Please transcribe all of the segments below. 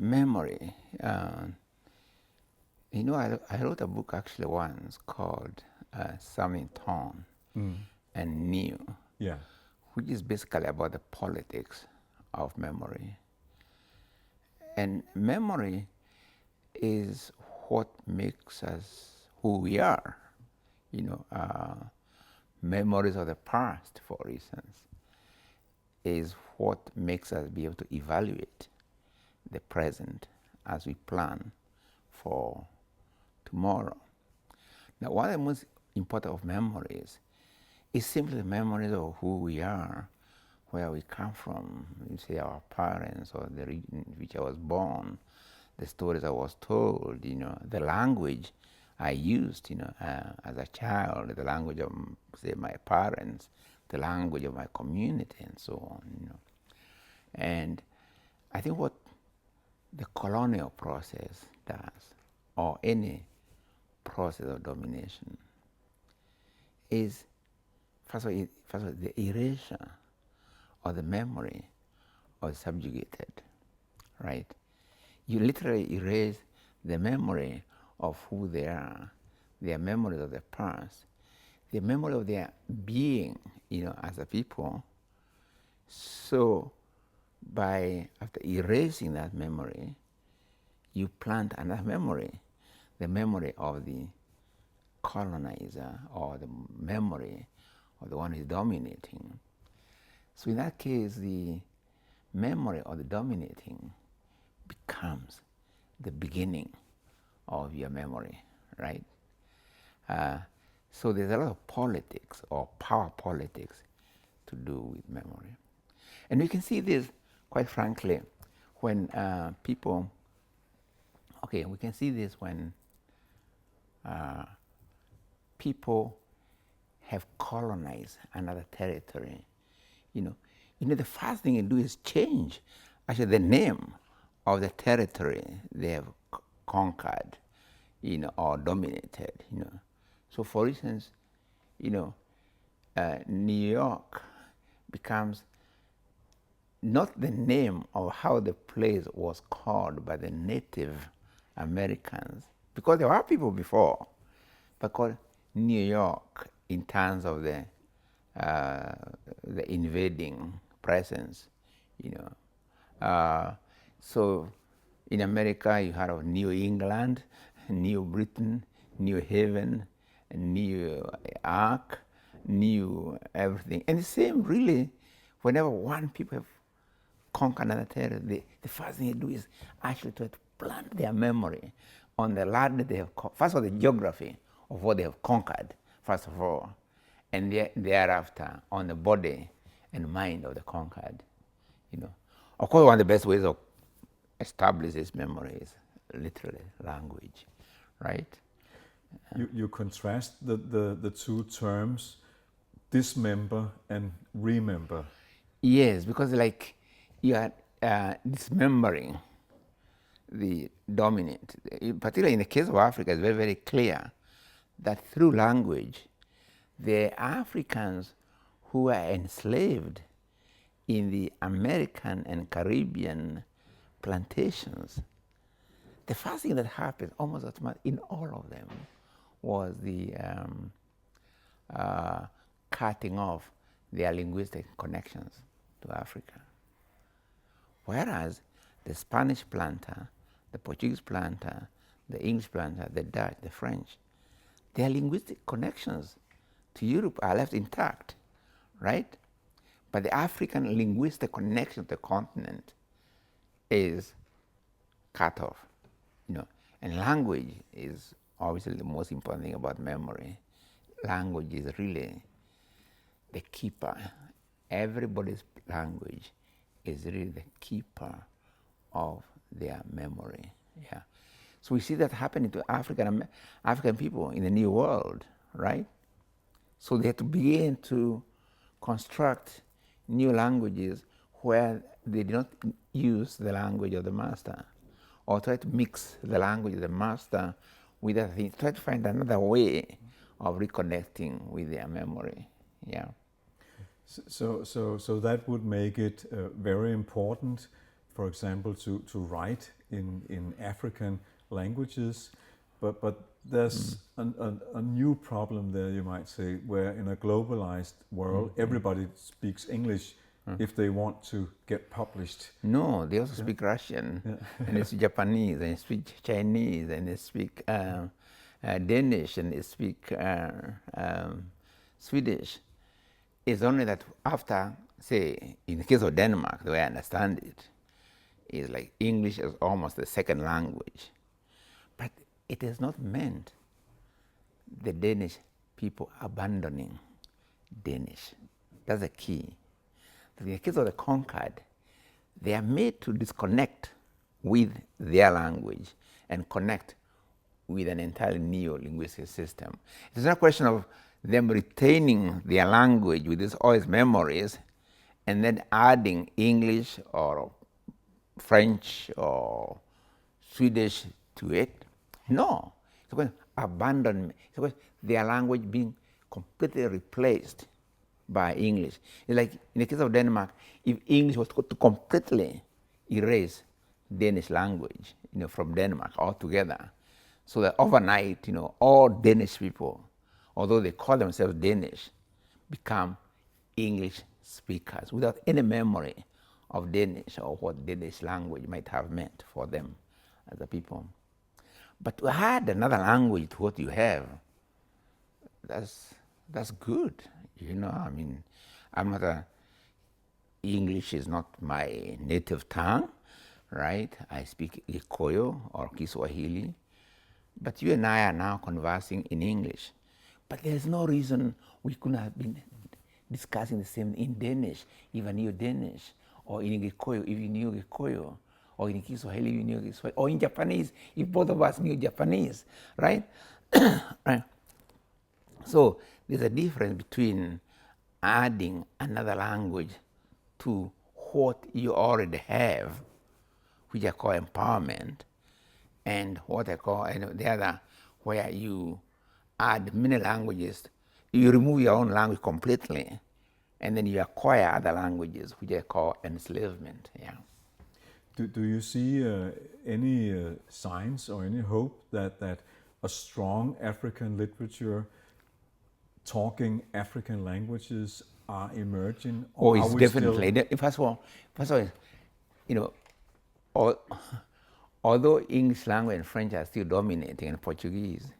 Memory. I wrote a book actually once called Something Torn and New, Yeah. which is basically about the politics of memory. And memory is what makes us who we are. Memories of the past, for instance, is what makes us be able to evaluate the present as we plan for tomorrow. Now, one of the most important of memories is simply the memories of who we are, where we come from, say our parents or the region in which I was born, the stories I was told, the language I used, as a child, the language of, say, my parents, the language of my community, and so on, And I think what the colonial process does, or any process of domination, is first of all, the erasure of the memory of the subjugated, right? You literally erase the memory of who they are, their memories of the past, the memory of their being, as a people. So after erasing that memory, you plant another memory, the memory of the colonizer, or the memory of the one who is dominating. So in that case, the memory of the dominating becomes the beginning of your memory, right? So there's a lot of politics or power politics to do with memory. And we can see this, quite frankly, when we can see this when people have colonized another territory. The first thing you do is change actually the name of the territory they have conquered, or dominated. So, for instance, New York becomes not the name of how the place was called by the Native Americans, because there were people before, but called New York in terms of the invading presence, So in America, you had of New England, New Britain, New Haven, New York, New everything. And the same, really, whenever one people have conquered another territory, the first thing they do is actually try to plant their memory on the land that they have first of all, the geography of what they have conquered, first of all, and thereafter on the body and mind of the conquered. Of course, one of the best ways of establishing this memory is literally language, right? You contrast the two terms, dismember and remember. Yes, because you are dismembering the dominant. Particularly in the case of Africa, it's very, very clear that through language, the Africans who were enslaved in the American and Caribbean plantations, the first thing that happened almost automatically in all of them was the cutting off their linguistic connections to Africa. Whereas the Spanish planter, the Portuguese planter, the English planter, the Dutch, the French, their linguistic connections to Europe are left intact, right? But the African linguistic connection to the continent is cut off, And language is obviously the most important thing about memory. Language is really the keeper. Everybody's language is really the keeper of their memory. Yeah. So we see that happening to African people in the New World, right? So they had to begin to construct new languages where they did not use the language of the master, or try to mix the language of the master with other things, try to find another way of reconnecting with their memory. Yeah. So that would make it very important for example, to write in African languages, but there's a new problem there, you might say, where in a globalized world, everybody speaks English if they want to get published. No, they also speak Russian, and they speak Japanese, and they speak Chinese, and they speak Danish, and they speak Swedish. It's only that after, say, in the case of Denmark, the way I understand it, is like English is almost the second language. But it is not meant the Danish people abandoning Danish. That's the key. In the case of the conquered, they are made to disconnect with their language and connect with an entirely new linguistic system. It's not a question of them retaining their language with all its memories and then adding English or French or Swedish to it. No, it's a question of abandonment. It's a question of their language being completely replaced by English. It's like in the case of Denmark, if English was to completely erase Danish language, from Denmark altogether, so that overnight, all Danish people, although they call themselves Danish, become English speakers without any memory of Danish or what Danish language might have meant for them as a people. But to add another language to what you have, that's good. I'm not English is not my native tongue, right? I speak Gikuyu or Kiswahili, but you and I are now conversing in English. But there's no reason we couldn't have been discussing the same in Danish, if I knew Danish, or in Gikuyu, if you knew Gikuyu, or in Kiswahili, if you knew Kiswahili, or in Japanese, if both of us knew Japanese, right? Right. So there's a difference between adding another language to what you already have, which I call empowerment, and what I call the other, where you add many languages. You remove your own language completely, and then you acquire other languages, which I call enslavement. Yeah. Do you see any signs or any hope that a strong African literature talking African languages are emerging? Or it's definitely. First of all, although English language and French are still dominating, and Portuguese,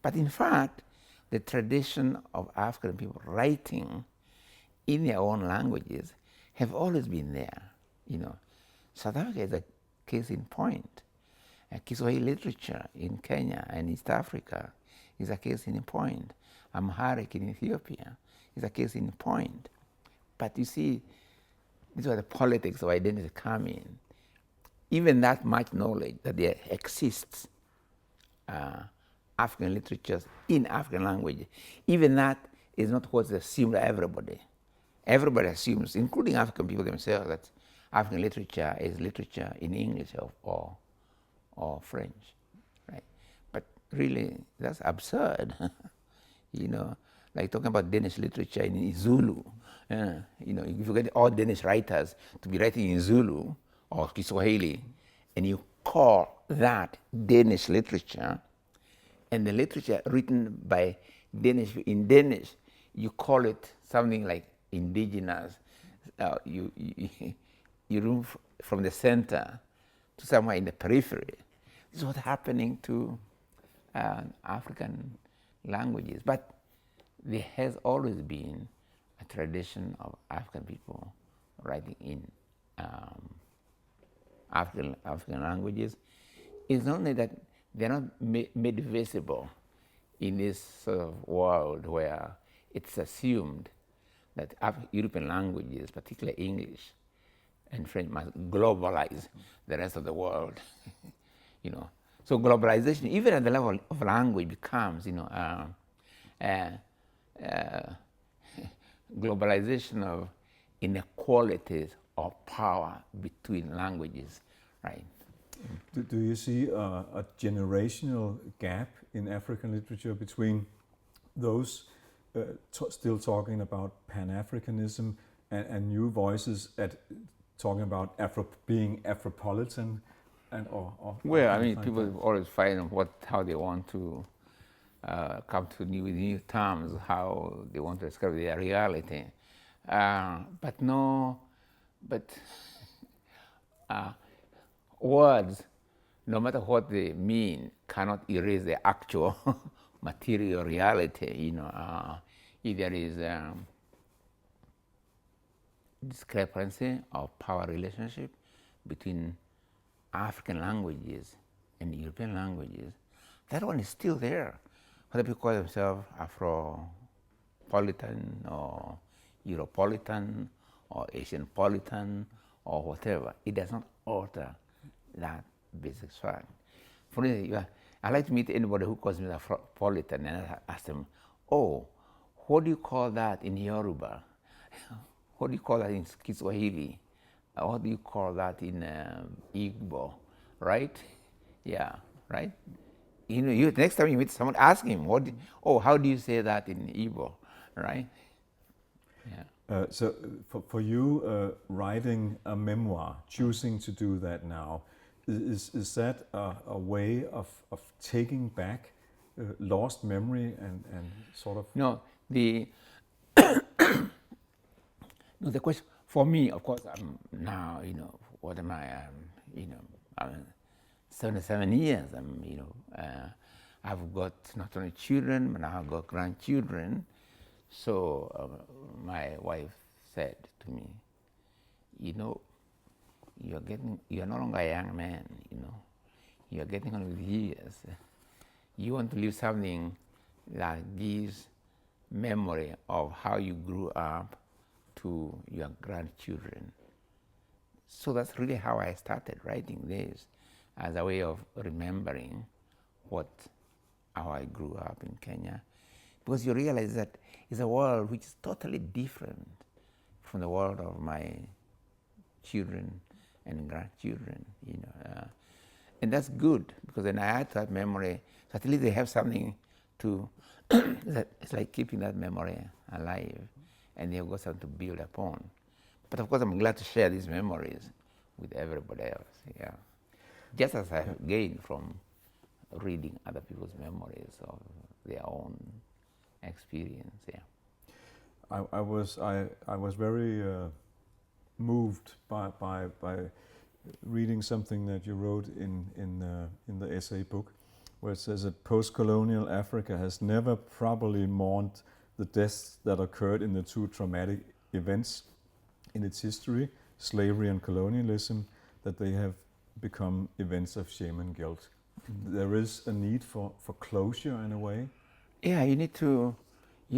but in fact, the tradition of African people writing in their own languages have always been there. South Africa is a case in point. Kiswahili literature in Kenya and East Africa is a case in point. Amharic in Ethiopia is a case in point. But you see, this is where the politics of identity come in. Even that much knowledge that there exists African literatures in African language, even that is not what's assumed by everybody. Everybody assumes, including African people themselves, that African literature is literature in English or French, right? But really, that's absurd. Like talking about Danish literature in Zulu. If you get all Danish writers to be writing in Zulu or Kiswahili, and you call that Danish literature, and the literature written by Danish in Danish, you call it something like indigenous. You move from the center to somewhere in the periphery. This is what's happening to African languages. But there has always been a tradition of African people writing in African languages. It's only that they're not made visible in this sort of world where it's assumed that European languages, particularly English and French, must globalize the rest of the world. So globalization, even at the level of language, becomes, globalization of inequalities of power between languages, right? Do you see a generational gap in African literature between those still talking about Pan-Africanism and new voices talking about being Afropolitan, and or Well, I things mean, like people that? always find how they want to come to new terms, how they want to describe their reality. But no, but words, no matter what they mean, cannot erase the actual material reality. If there is discrepancy of power relationship between African languages and European languages, that one is still there. Whether people call themselves Afropolitan or Europolitan or Asianpolitan or whatever, it does not alter that basic fact. For instance, I like to meet anybody who calls me Afropolitan, and I ask them, oh, what do you call that in Yoruba? What do you call that in Kiswahili? What do you call that in Igbo, right? Yeah, right? Next time you meet someone, ask him, how do you say that in Igbo, right? Yeah. So for you, writing a memoir, choosing to do that now, is that a way of taking back lost memory and sort of? No, the question for me, of course, I'm now, what am I? I'm 77 years. I've got not only children, but now I've got grandchildren. So my wife said to me, you're no longer a young man, you're getting on with years. You want to leave something that gives memory of how you grew up to your grandchildren. So that's really how I started writing this, as a way of remembering how I grew up in Kenya. Because you realize that it's a world which is totally different from the world of my children and grandchildren, and that's good, because then I add to that memory, so at least they have something to, it's like keeping that memory alive, and they've got something to build upon. But of course, I'm glad to share these memories with everybody else, yeah. Just as I have gained from reading other people's memories of their own experience, yeah. I was very moved by reading something that you wrote in the essay book, where it says that post-colonial Africa has never properly mourned the deaths that occurred in the two traumatic events in its history, slavery and colonialism, that they have become events of shame and guilt. Mm-hmm. There is a need for closure in a way. Yeah, you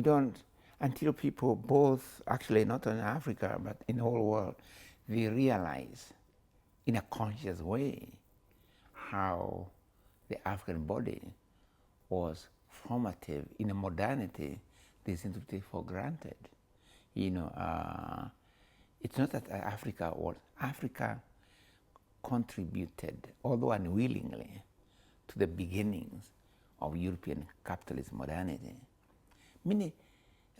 don't, until people both, actually not only Africa, but in the whole world, they realize in a conscious way how the African body was formative in a modernity they seem to take for granted. It's not that Africa contributed, although unwillingly, to the beginnings of European capitalist modernity.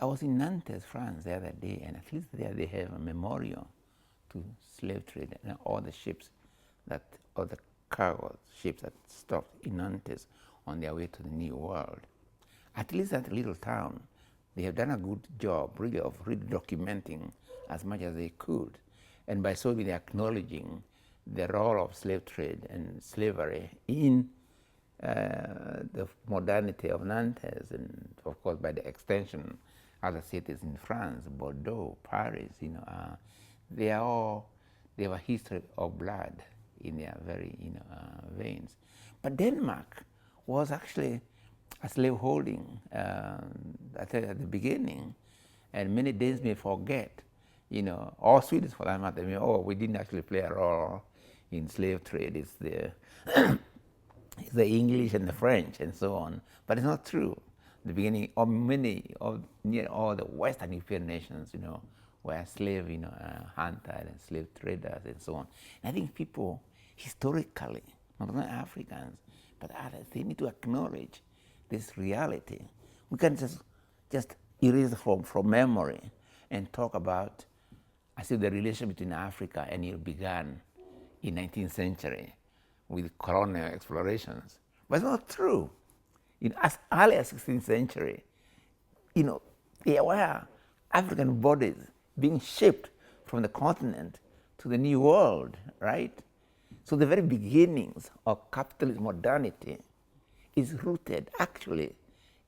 I was in Nantes, France, the other day, and at least there they have a memorial to slave trade and all the cargo ships that stopped in Nantes on their way to the New World. At least that little town, they have done a good job, really, of really documenting as much as they could, and by so doing, acknowledging the role of slave trade and slavery in the modernity of Nantes, and of course, by the extension, other cities in France, Bordeaux, Paris, they have a history of blood in their very veins. But Denmark was actually a slaveholding at the beginning, and many Danes may forget, or Swedes for that matter, we didn't actually play a role in slave trade. It's the English and the French and so on. But it's not true. The beginning of near all the Western European nations, were slave, hunters and slave traders and so on. And I think people historically, not only Africans, but others, they need to acknowledge this reality. We can just erase it from memory and talk about as if the relation between Africa and Europe began in 19th century with colonial explorations. But it's not true. As early as 16th century, there were African bodies being shipped from the continent to the New World, right? So the very beginnings of capitalist modernity is rooted actually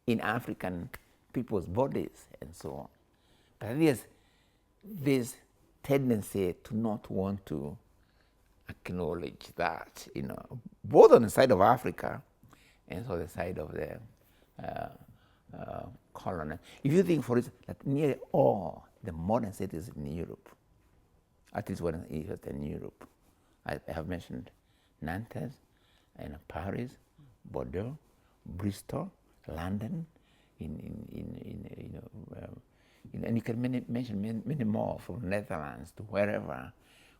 in African people's bodies and so on. But there's this tendency to not want to acknowledge that, both on the side of Africa and on the side of the colony. If you think, for instance, that nearly all the modern cities in Europe, at least one in Europe, I have mentioned Nantes, Paris, Bordeaux, Bristol, London, and you can mention many more, from Netherlands to wherever,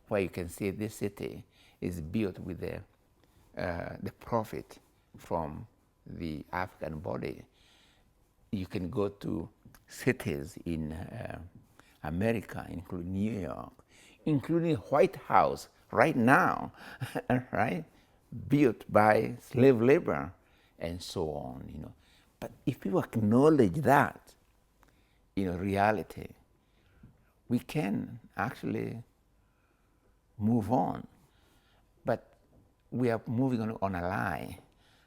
where you can see this city is built with the profit from the African body. You can go to cities in America, including New York, including White House right now, right, built by slave labor and so on. But if people acknowledge that, reality, we can actually move on. But we are moving on a lie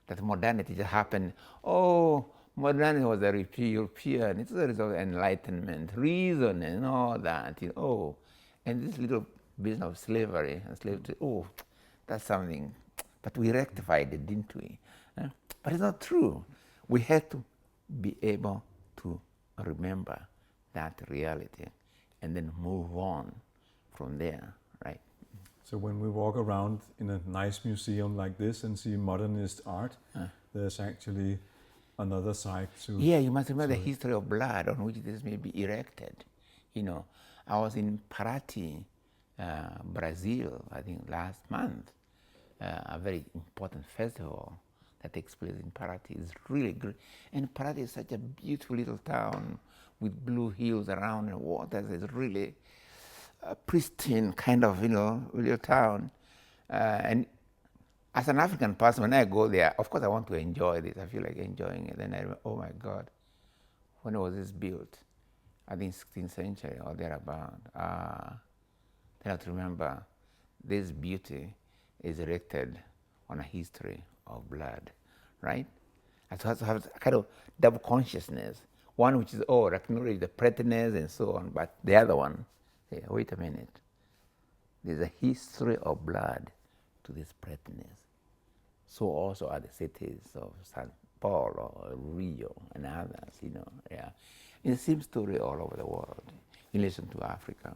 that modernity just happened. Oh, modernity was a European. It's a result of enlightenment, reason, and all that. And this little business of slavery and slavery. Oh, that's something. But we rectified it, didn't we? But it's not true. We had to be able to remember that reality and then move on from there, right? So when we walk around in a nice museum like this and see modernist art, there's actually another side to... Yeah, you must remember the history of blood on which this may be erected. I was in Paraty, Brazil, I think last month, a very important festival that takes place in Paraty. Is really great. And Paraty is such a beautiful little town with blue hills around and water. It's really a pristine kind of, little town. And as an African person, when I go there, of course I want to enjoy this. I feel like enjoying it. Then I remember, oh my God, when was this built? I think 16th century or thereabout. Then I have to remember this beauty is erected on a history of blood, right? I have to have a kind of double consciousness. One which is, acknowledge the prettiness and so on, but the other one, hey, wait a minute. There's a history of blood to this prettiness. So also are the cities of Sao Paulo, or Rio, and others, yeah. It's the same story all over the world in relation to Africa.